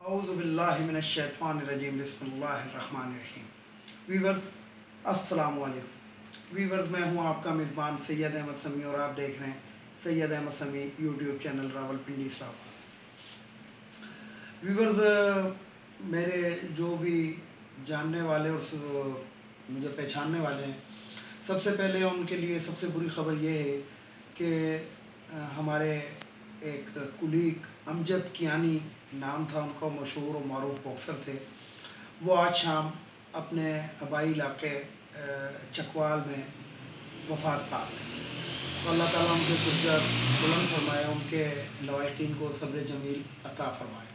اعوذ باللہ من الشیطان الرجیم بسم اللہ الرحمن الرحیم۔ ویورز السلام علیکم۔ ویورز میں ہوں آپ کا میزبان سید احمد سمیع اور آپ دیکھ رہے ہیں سید احمد سمیع یوٹیوب چینل راولپنڈی اسلام آباد سے۔ ویورز میرے جو بھی جاننے والے اور مجھے پہچاننے والے ہیں، سب سے پہلے ان کے لیے سب سے بری خبر یہ ہے کہ ہمارے ایک کلیگ امجد کیانی نام تھا ان کا، مشہور و معروف باکسر تھے، وہ آج شام اپنے آبائی علاقے چکوال میں وفات پا گئے۔ تو اللہ تعالیٰ ان کے درجات بلند فرمائے، ان کے لواحقین کو صبر جمیل عطا فرمائے۔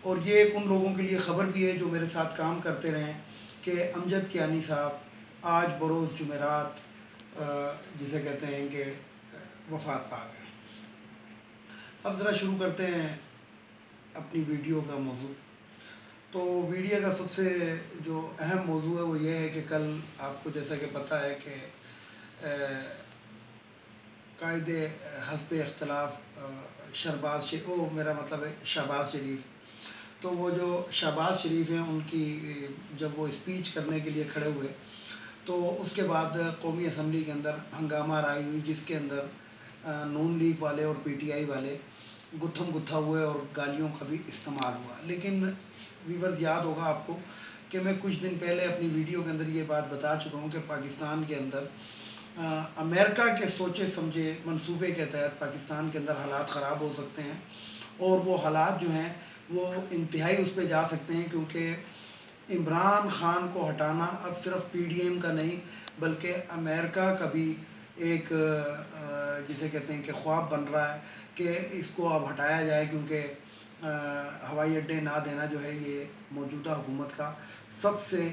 اور یہ ایک ان لوگوں کے لیے خبر بھی ہے جو میرے ساتھ کام کرتے رہے کہ امجد کیانی صاحب آج بروز جمعرات جسے کہتے ہیں کہ وفات پا گئے۔ اب ذرا شروع کرتے ہیں اپنی ویڈیو کا موضوع۔ تو ویڈیو کا سب سے جو اہم موضوع ہے وہ یہ ہے کہ کل آپ کو جیسا کہ پتہ ہے کہ قائد حزب اختلاف شہباز شریف، تو وہ جو شہباز شریف ہیں ان کی جب وہ اسپیچ کرنے کے لیے کھڑے ہوئے تو اس کے بعد قومی اسمبلی کے اندر ہنگامہ رائی ہوئی، جس کے اندر نون لیگ والے اور پی ٹی آئی والے گتھم گتھا ہوئے اور گالیوں کا بھی استعمال ہوا۔ لیکن ویورز یاد ہوگا آپ کو کہ میں کچھ دن پہلے اپنی ویڈیو کے اندر یہ بات بتا چکا ہوں کہ پاکستان کے اندر امریکہ کے سوچے سمجھے منصوبے کے تحت پاکستان کے اندر حالات خراب ہو سکتے ہیں، اور وہ حالات جو ہیں وہ انتہائی اس پہ جا سکتے ہیں، کیونکہ عمران خان کو ہٹانا اب صرف پی ڈی ایم کا نہیں بلکہ امریکہ کا بھی ایک جسے کہتے ہیں کہ خواب بن رہا ہے کہ اس کو اب ہٹایا جائے، کیونکہ ہوائی اڈے نہ دینا جو ہے یہ موجودہ حکومت کا سب سے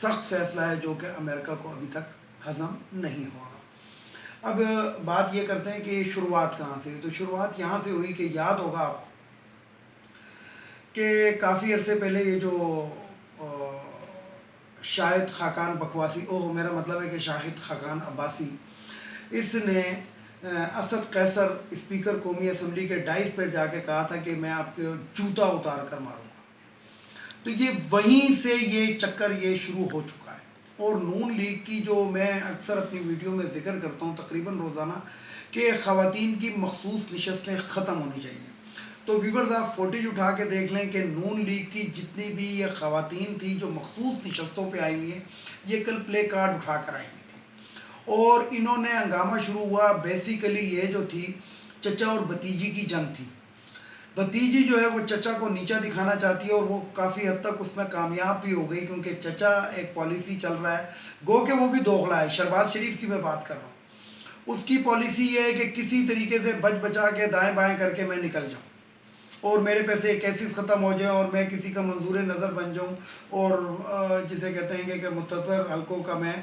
سخت فیصلہ ہے جو کہ امریکہ کو ابھی تک ہضم نہیں ہوا۔ اب بات یہ کرتے ہیں کہ شروعات کہاں سے ہوئی، تو شروعات یہاں سے ہوئی کہ یاد ہوگا آپ کو کہ کافی عرصے پہلے یہ جو شاہد خاقان بکواسی میرا مطلب ہے کہ شاہد خاقان عباسی، اس نے اسد قیصر اسپیکر قومی اسمبلی کے ڈائس پر جا کے کہا تھا کہ میں آپ کے جوتا اتار کر ماروں گا۔ تو یہ وہیں سے یہ چکر یہ شروع ہو چکا ہے، اور نون لیگ کی جو میں اکثر اپنی ویڈیو میں ذکر کرتا ہوں تقریباً روزانہ کہ خواتین کی مخصوص نشستیں ختم ہونی چاہیے۔ تو ویورز آپ فوٹیج اٹھا کے دیکھ لیں کہ نون لیگ کی جتنی بھی یہ خواتین تھی جو مخصوص نشستوں پہ آئی ہوئی ہیں، یہ کل پلے کارڈ اٹھا کر آئی ہوئی تھی، اور انہوں نے ہنگامہ شروع ہوا۔ بیسیکلی یہ جو تھی چچا اور بھتیجی کی جنگ تھی۔ بھتیجی جو ہے وہ چچا کو نیچا دکھانا چاہتی ہے، اور وہ کافی حد تک اس میں کامیاب بھی ہو گئی، کیونکہ چچا ایک پالیسی چل رہا ہے، گو کہ وہ بھی دوغلا ہے، شہباز شریف کی میں بات کر رہا ہوں۔ اس کی پالیسی یہ ہے کہ کسی طریقے سے بچ بچا کے دائیں بائیں کر کے میں نکل جاؤں، اور میرے پیسے کیسز ختم ہو جائیں، اور میں کسی کا منظور نظر بن جاؤں، اور جسے کہتے ہیں کہ متعدد حلقوں کا میں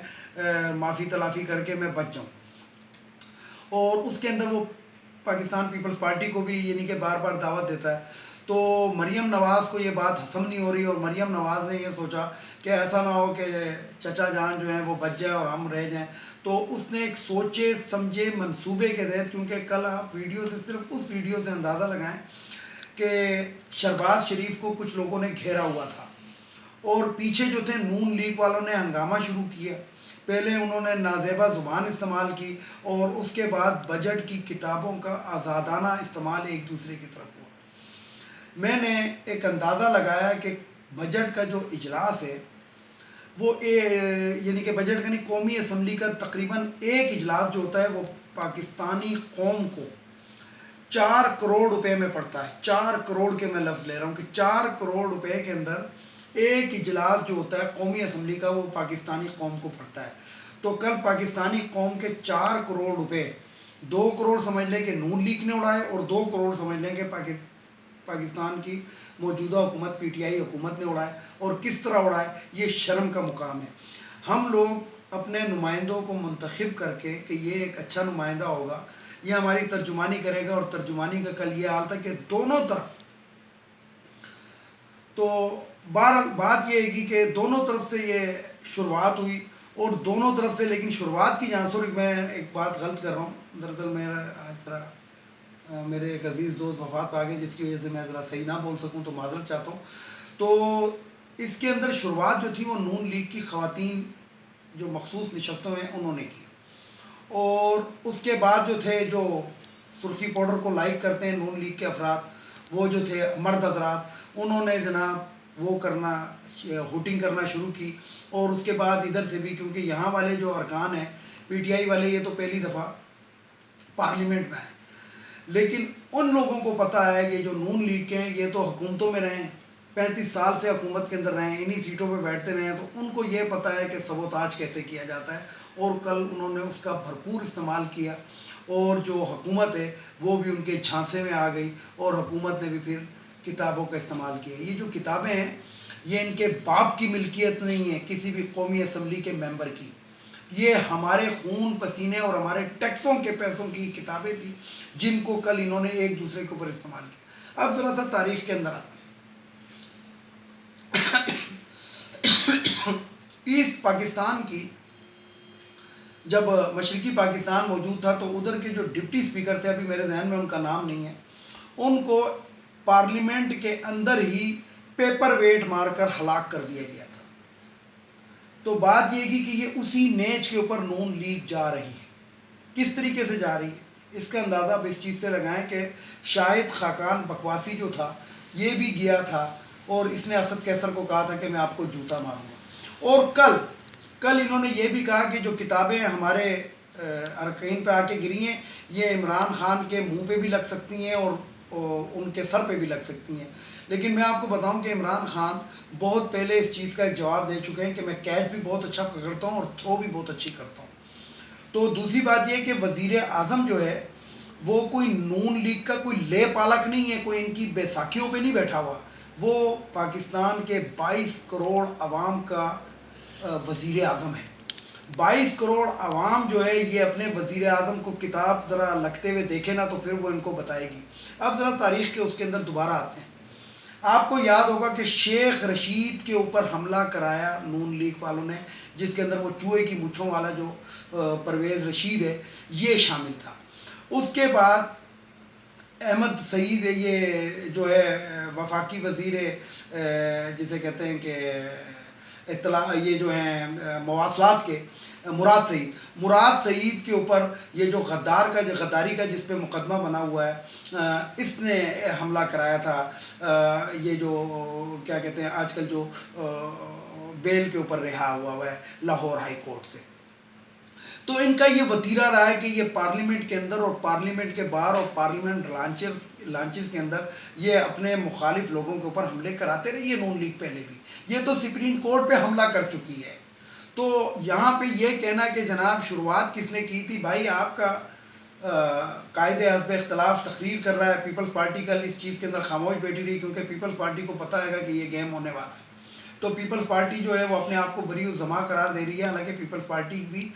معافی تلافی کر کے میں بچ جاؤں۔ اور اس کے اندر وہ پاکستان پیپلز پارٹی کو بھی یعنی کہ بار بار دعوت دیتا ہے۔ تو مریم نواز کو یہ بات ہضم نہیں ہو رہی، اور مریم نواز نے یہ سوچا کہ ایسا نہ ہو کہ چچا جان جو ہیں وہ بچ جائے اور ہم رہ جائیں، تو اس نے ایک سوچے سمجھے منصوبے کے تحت، کیونکہ کل آپ ویڈیو سے صرف اس ویڈیو سے اندازہ لگائیں کہ شہباز شریف کو کچھ لوگوں نے گھیرا ہوا تھا، اور پیچھے جو تھے نون لیگ والوں نے ہنگامہ شروع کیا۔ پہلے انہوں نے نازیبا زبان استعمال کی، اور اس کے بعد بجٹ کی کتابوں کا آزادانہ استعمال ایک دوسرے کی طرف ہوا۔ میں نے ایک اندازہ لگایا کہ بجٹ کا جو اجلاس ہے وہ یعنی کہ بجٹ کا نہیں، قومی اسمبلی کا تقریباً ایک اجلاس جو ہوتا ہے وہ پاکستانی قوم کو 4 کروڑ روپے میں پڑتا ہے۔ 4 کروڑ کے میں لفظ لے رہا ہوں کہ 4 کروڑ روپے کے اندر ایک اجلاس جو ہوتا ہے قومی اسمبلی کا وہ پاکستانی قوم کو پڑتا ہے۔ تو کل پاکستانی قوم کے 4 کروڑ روپے 2 کروڑ سمجھ لیں کہ نون لیگ نے اڑائے، اور 2 کروڑ سمجھ لیں کہ پاکستان کی موجودہ حکومت پی ٹی آئی حکومت نے اڑائے۔ اور کس طرح اڑائے، یہ شرم کا مقام ہے۔ ہم لوگ اپنے نمائندوں کو منتخب کر کے کہ یہ ایک اچھا نمائندہ ہوگا، یہ ہماری ترجمانی کرے گا، اور ترجمانی کا کل یہ حال تھا کہ دونوں طرف، تو بات یہ ہے کہ دونوں طرف سے یہ شروعات ہوئی، اور دونوں طرف سے، لیکن شروعات کی جہاں، سوری میں ایک بات غلط کر رہا ہوں، دراصل میرا آج ذرا میرے ایک عزیز دوست وفات پا گئے، جس کی وجہ سے میں ذرا صحیح نہ بول سکوں تو معذرت چاہتا ہوں. تو اس کے اندر شروعات جو تھی وہ نون لیگ کی خواتین جو مخصوص نشستوں میں انہوں نے کی، اور اس کے بعد جو تھے جو سرخی پاؤڈر کو لائک کرتے ہیں نون لیگ کے افراد، وہ جو تھے مرد حضرات، انہوں نے جناب وہ کرنا ہوٹنگ کرنا شروع کی. اور اس کے بعد ادھر سے بھی، کیونکہ یہاں والے جو ارکان ہیں پی ٹی آئی والے، یہ تو پہلی دفعہ پارلیمنٹ میں آئے، لیکن ان لوگوں کو پتہ ہے یہ جو نون لیگ کے ہیں یہ تو حکومتوں میں رہے ہیں، 35 سال سے حکومت کے اندر رہے ہیں، انہی سیٹوں پہ بیٹھتے رہے ہیں، تو ان کو یہ پتہ ہے کہ سبوتاج کیسے کیا جاتا ہے. اور کل انہوں نے اس کا بھرپور استعمال کیا، اور جو حکومت ہے وہ بھی ان کے جھانسے میں آ گئی، اور حکومت نے بھی پھر کتابوں کا استعمال کیا. یہ جو کتابیں ہیں یہ ان کے باپ کی ملکیت نہیں ہے، کسی بھی قومی اسمبلی کے ممبر کی. یہ ہمارے خون پسینے اور ہمارے ٹیکسوں کے پیسوں کی کتابیں تھیں، جن کو کل انہوں نے ایک دوسرے کے اوپر استعمال کیا. اب ذرا سا تاریخ کے اندر آتے ہیں. ایسٹ پاکستان کی جب مشرقی پاکستان موجود تھا تو ادھر کے جو ڈپٹی اسپیکر تھے، ابھی میرے ذہن میں ان کا نام نہیں ہے، ان کو پارلیمنٹ کے اندر ہی پیپر ویٹ مار کر ہلاک کر دیا گیا تھا. تو بات یہ کی کہ یہ اسی نیچ کے اوپر نون لیگ جا رہی ہے. کس طریقے سے جا رہی ہے اس کا اندازہ آپ اس چیز سے لگائیں کہ شاہد خاقان بکواسی جو تھا یہ بھی گیا تھا، اور اس نے اسد قیصر کو کہا تھا کہ میں آپ کو جوتا ماروں گا. اور کل انہوں نے یہ بھی کہا کہ جو کتابیں ہمارے ارکین پہ آ کے گری ہیں یہ عمران خان کے منہ پہ بھی لگ سکتی ہیں اور ان کے سر پہ بھی لگ سکتی ہیں. لیکن میں آپ کو بتاؤں کہ عمران خان بہت پہلے اس چیز کا ایک جواب دے چکے ہیں کہ میں کیچ بھی بہت اچھا پکڑتا ہوں اور تھرو بھی بہت اچھی کرتا ہوں. تو دوسری بات یہ کہ وزیر اعظم جو ہے وہ کوئی نون لیگ کا کوئی لے پالک نہیں ہے، کوئی ان کی بیساکھیوں پہ نہیں بیٹھا ہوا، وہ پاکستان کے 22 کروڑ عوام کا وزیر اعظم ہے. 22 کروڑ عوام جو ہے یہ اپنے وزیر اعظم کو کتاب ذرا لگتے ہوئے دیکھے نا تو پھر وہ ان کو بتائے گی. اب ذرا تاریخ کے اس کے اندر دوبارہ آتے ہیں. آپ کو یاد ہوگا کہ شیخ رشید کے اوپر حملہ کرایا نون لیگ والوں نے، جس کے اندر وہ چوہے کی مچھوں والا جو پرویز رشید ہے یہ شامل تھا. اس کے بعد احمد سعید یہ جو ہے وفاقی وزیر جسے کہتے ہیں کہ اطلاع، یہ جو ہیں مواصلات کے، مراد سعید کے اوپر یہ جو غداری کا جس پہ مقدمہ بنا ہوا ہے، اس نے حملہ کرایا تھا. یہ جو کیا کہتے ہیں آج کل جو بیل کے اوپر رہا ہوا ہے لاہور ہائی کورٹ سے. تو ان کا یہ وتیرہ رہا ہے کہ یہ پارلیمنٹ کے اندر اور پارلیمنٹ کے باہر اور پارلیمنٹ لانچز کے اندر یہ اپنے مخالف لوگوں کے اوپر حملے کراتے رہے. یہ نون لیگ پہلے بھی، یہ تو سپریم کورٹ پہ حملہ کر چکی ہے. تو یہاں پہ یہ کہنا کہ جناب شروعات کس نے کی تھی، بھائی آپ کا قائد حزب اختلاف تقریر کر رہا ہے، پیپلز پارٹی کل اس چیز کے اندر خاموش بیٹھی رہی کیونکہ پیپلز پارٹی کو پتہ ہے گا کہ یہ گیم ہونے والا ہے. تو پیپلز پارٹی جو ہے وہ اپنے آپ کو بری الزما قرار دے رہی ہے، حالانکہ پیپلز پارٹی بھی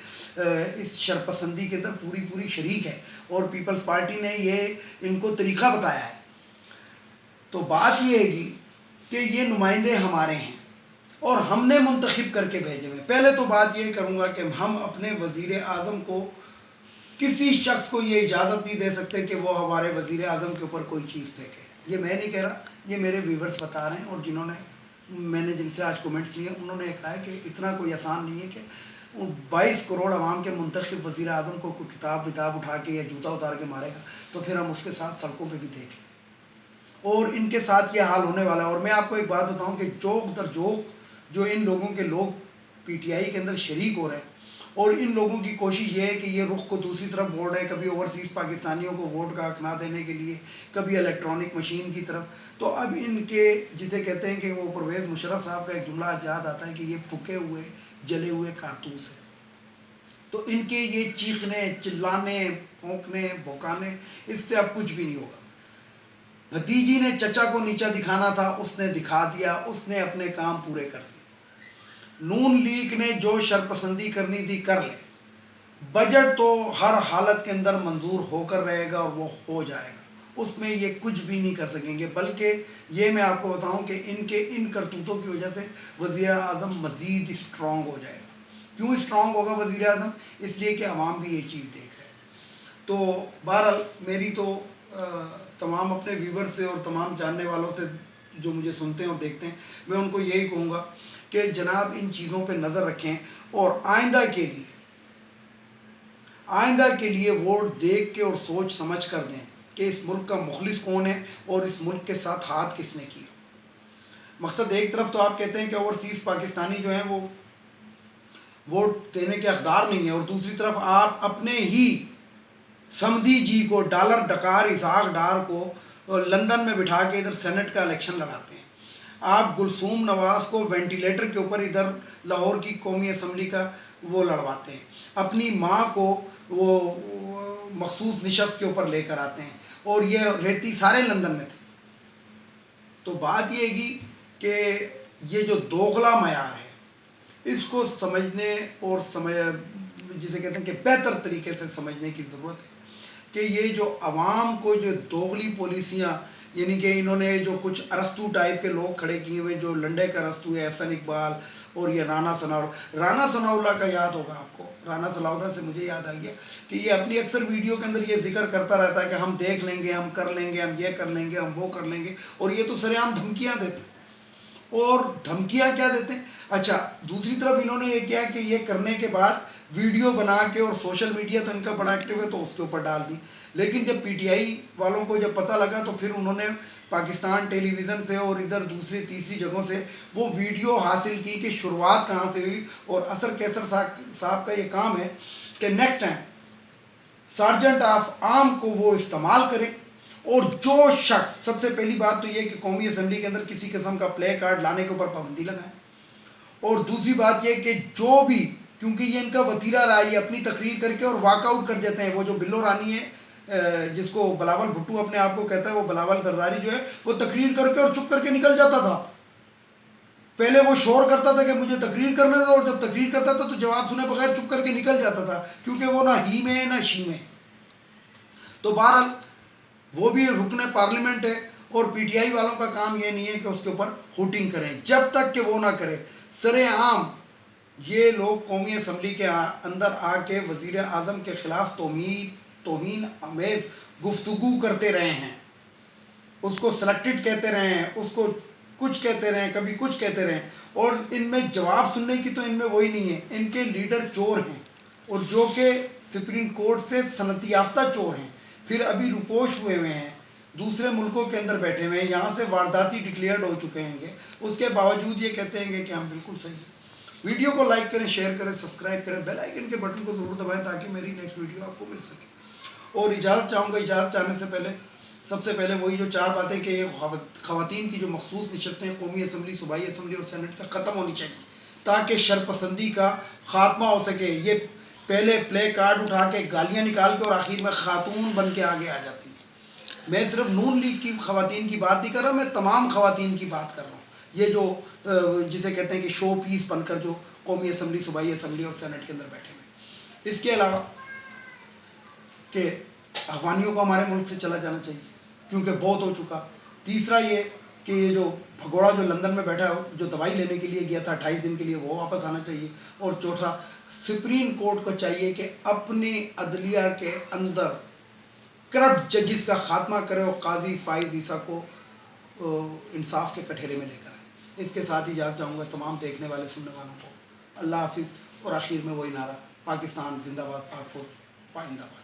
اس شرپسندی کے اندر پوری شریک ہے، اور پیپلز پارٹی نے یہ ان کو طریقہ بتایا ہے. تو بات یہ ہے کہ یہ نمائندے ہمارے ہیں اور ہم نے منتخب کر کے بھیجے ہوئے. پہلے تو بات یہ کروں گا کہ ہم اپنے وزیر اعظم کو کسی شخص کو یہ اجازت نہیں دے سکتے کہ وہ ہمارے وزیر اعظم کے اوپر کوئی چیز پھینکے. یہ میں نہیں کہہ رہا، یہ میرے ویورز بتا رہے ہیں، اور جنہوں نے میں نے جن سے آج کومنٹس لیے انہوں نے کہا ہے کہ اتنا کوئی آسان نہیں ہے کہ 22 کروڑ عوام کے منتخب وزیر اعظم کو کوئی کتاب اٹھا کے یا جوتا اتار کے مارے گا. تو پھر ہم اس کے ساتھ سڑکوں پہ بھی دیکھیں، اور ان کے ساتھ یہ حال ہونے والا ہے. اور میں آپ کو ایک بات بتاؤں کہ جوک در جوک جو ان لوگوں کے لوگ پی ٹی آئی کے اندر شریک ہو رہے ہیں، اور ان لوگوں کی کوشش یہ ہے کہ یہ رخ کو دوسری طرف موڑ رہے ہیں، کبھی اوورسیز پاکستانیوں کو ووٹ کا حق نہ دینے کے لیے، کبھی الیکٹرانک مشین کی طرف. تو اب ان کے جسے کہتے ہیں کہ وہ پرویز مشرف صاحب کا ایک جملہ یاد آتا ہے کہ یہ پھکے ہوئے جلے ہوئے کارتوس ہیں. تو ان کے یہ چیخنے، چلانے، پھونکنے، بھوکانے، اس سے اب کچھ بھی نہیں ہوگا. بھتیجی نے چچا کو نیچا دکھانا تھا، اس نے دکھا دیا، اس نے اپنے کام پورے کر لیے. نون لیگ نے جو شرپسندی کرنی تھی کر لے. بجٹ تو ہر حالت کے اندر منظور ہو کر رہے گا اور وہ ہو جائے گا، اس میں یہ کچھ بھی نہیں کر سکیں گے. بلکہ یہ میں آپ کو بتاؤں کہ ان کرتوتوں کی وجہ سے وزیر اعظم مزید اسٹرانگ ہو جائے گا. کیوں اسٹرانگ ہوگا وزیر اعظم؟ اس لیے کہ عوام بھی یہ چیز دیکھ رہے ہیں. تو بہرحال میری تو تمام اپنے ویور سے اور تمام جاننے والوں سے جو مجھے سنتے ہیں اور دیکھتے ہیں، میں ان کو یہی کہوں گا کہ جناب ان چیزوں پہ نظر رکھیں اور آئندہ کے لیے ووٹ دیکھ کے اور سوچ سمجھ کر دیں کہ اس ملک کا مخلص کون ہے اور اس ملک کے ساتھ ہاتھ کس نے کیا۔ مقصد ایک طرف تو آپ کہتے ہیں کہ اوورسیز پاکستانی جو ہیں وہ ووٹ دینے کے حقدار نہیں ہیں، اور دوسری طرف آپ اپنے ہی سمدھی جی کو، ڈالر ڈکار اسحاق ڈار کو لندن میں بٹھا کے ادھر سینٹ کا الیکشن لڑاتے ہیں۔ آپ گلثوم نواز کو وینٹیلیٹر کے اوپر ادھر لاہور کی قومی اسمبلی کا وہ لڑواتے ہیں، اپنی ماں کو وہ مخصوص نشست کے اوپر لے کر آتے ہیں، اور یہ رہتی سارے لندن میں تھے۔ تو بات یہ ہے کہ یہ جو دوغلا معیار ہے اس کو سمجھنے اور جسے کہتے ہیں کہ بہتر طریقے سے سمجھنے کی ضرورت ہے کہ یہ جو عوام کو جو دوغلی پالیسیاں، یعنی کہ انہوں نے جو کچھ ارسطو ٹائپ کے لوگ کھڑے کیے ہوئے، جو لنڈے کا ارسطو ہے، احسن اقبال اور یہ رانا ثناء اللہ کا یاد ہوگا آپ کو۔ رانا ثناء اللہ سے مجھے یاد آ گیا کہ یہ اپنی اکثر ویڈیو کے اندر یہ ذکر کرتا رہتا ہے کہ ہم دیکھ لیں گے، ہم کر لیں گے، ہم یہ کر لیں گے، ہم وہ کر لیں گے، اور یہ تو سر عام دھمکیاں دیتے ہیں۔ اور دھمکیاں کیا دیتے ہیں؟ اچھا، دوسری طرف انہوں نے یہ کیا کہ یہ کرنے کے بعد ویڈیو بنا کے، اور سوشل میڈیا تو ان کا بڑا ایکٹیو ہے تو اس کے اوپر ڈال دی، لیکن جب پی ٹی آئی والوں کو جب پتہ لگا تو پھر انہوں نے پاکستان ٹیلی ویژن سے اور ادھر دوسری تیسری جگہوں سے وہ ویڈیو حاصل کی کہ شروعات کہاں سے ہوئی، اور اثر کیسر صاحب کا یہ کام ہے کہ نیکسٹ ٹائم سارجنٹ آف آرم کو وہ استعمال کریں، اور جو شخص، سب سے پہلی بات تو یہ کہ قومی اسمبلی کے اندر کسی قسم کا پلے کارڈ لانے کے اوپر پابندی لگائیں، اور دوسری بات یہ کہ جو بھی، کیونکہ یہ ان کا وتیرہ رہا ہے، یہ اپنی تقریر کر کے اور واک آؤٹ کر دیتے ہیں۔ وہ جو بلو رانی ہے، جس کو بلاول بھٹو اپنے آپ کو کہتا ہے، وہ بلاول زرداری جو ہے وہ تقریر کر کے اور چپ کر کے نکل جاتا تھا۔ پہلے وہ شور کرتا تھا کہ مجھے تقریر کرنے دو، اور جب تقریر کرتا تھا تو جواب سنے بغیر چپ کر کے نکل جاتا تھا، کیونکہ وہ نہ ہی میں ہے نہ شی میں۔ تو بہرحال وہ بھی رکن پارلیمنٹ ہے، اور پی ٹی آئی والوں کا کام یہ نہیں ہے کہ اس کے اوپر ہوٹنگ کریں، جب تک کہ وہ نہ کرے۔ سر عام یہ لوگ قومی اسمبلی کے اندر آ کے وزیر اعظم کے خلاف توہین آمیز گفتگو کرتے رہے ہیں، اس کو سلیکٹڈ کہتے رہے ہیں، اس کو کچھ کہتے رہے ہیں، کبھی کچھ کہتے رہے ہیں، اور ان میں جواب سننے کی تو ان میں وہی نہیں ہے۔ ان کے لیڈر چور ہیں، اور جو کہ سپریم کورٹ سے صنعتی یافتہ چور ہیں، پھر ابھی روپوش ہوئے ہیں، دوسرے ملکوں کے اندر بیٹھے ہوئے ہیں، یہاں سے وارداتی ڈکلیئرڈ ہو چکے ہیں، اس کے باوجود یہ کہتے ہیں کہ ہم بالکل صحیح ہیں۔ ویڈیو کو لائک کریں، شیئر کریں، سبسکرائب کریں، بیل آئیکن کے بٹن کو ضرور دبائیں تاکہ میری نیکسٹ ویڈیو آپ کو مل سکے۔ اور اجازت چاہوں گا، اجازت چاہنے سے پہلے سب سے پہلے وہی جو 4 باتیں کہ یہ خواتین کی جو مخصوص نشستیں قومی اسمبلی، صوبائی اسمبلی اور سینٹ سے ختم ہونی چاہیے تاکہ شرپسندی کا خاتمہ ہو سکے۔ یہ پہلے پلے کارڈ اٹھا کے گالیاں نکال کے اور آخر میں خاتون بن کے آگے آ جاتی ہیں۔ میں صرف نون لیگ کی خواتین کی بات نہیں کر رہا، میں تمام خواتین کی بات کر رہا ہوں، یہ جو جسے کہتے ہیں کہ شو پیس بن کر جو قومی اسمبلی، صوبائی اسمبلی اور سینٹ کے اندر بیٹھے ہوئے۔ اس کے علاوہ کہ افغانیوں کو ہمارے ملک سے چلا جانا چاہیے کیونکہ بہت ہو چکا۔ تیسرا یہ کہ یہ جو بھگوڑا جو لندن میں بیٹھا ہے، جو دوائی لینے کے لیے گیا تھا 28 دن کے لیے، وہ واپس آنا چاہیے۔ اور چوتھا، سپریم کورٹ کو چاہیے کہ اپنی عدلیہ کے اندر کرپٹ ججز کا خاتمہ کرے اور قاضی فائز عیسیٰ کو انصاف کے کٹہرے میں لے کر آئے۔ اس کے ساتھ ہی اجازت چاہوں گا تمام دیکھنے والے سننے والوں کو۔ اللہ حافظ، اور آخر میں وہی نعرہ، پاکستان زندہ باد، پاک فوج پائندہ باد۔